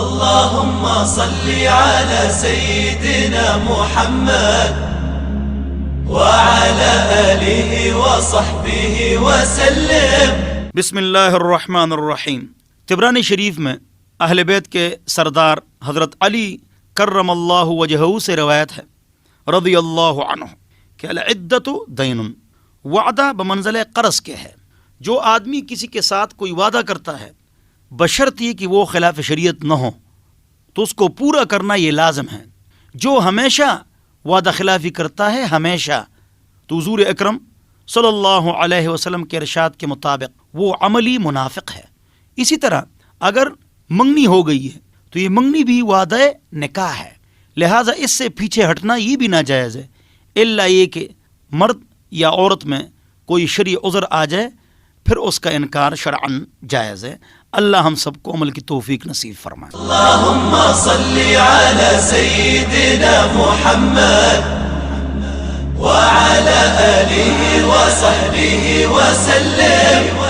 اللهم صل على سيدنا محمد وعلى آله وصحبه وسلم۔ بسم اللہ الرحمن الرحیم۔ طبرانی شریف میں اہل بیت کے سردار حضرت علی کرم اللہ وجہہ سے روایت ہے رضی اللہ عنہ کہ العدۃ دین، وعدہ بمنزل قرض کے ہے۔ جو آدمی کسی کے ساتھ کوئی وعدہ کرتا ہے بشرط یہ کہ وہ خلاف شریعت نہ ہو تو اس کو پورا کرنا یہ لازم ہے۔ جو ہمیشہ وعدہ خلافی کرتا ہے ہمیشہ، تو حضور اکرم صلی اللہ علیہ وسلم کے ارشاد کے مطابق وہ عملی منافق ہے۔ اسی طرح اگر منگنی ہو گئی ہے تو یہ منگنی بھی وعدہ نکاح ہے، لہٰذا اس سے پیچھے ہٹنا یہ بھی ناجائز ہے، الا یہ کہ مرد یا عورت میں کوئی شرعی عذر آ جائے پھر اس کا انکار شرعاً جائز ہے۔ اللہ ہم سب کو عمل کی توفیق نصیب فرمائے۔ اللهم صل على سيدنا محمد وعلى آله وصحبه وسلم۔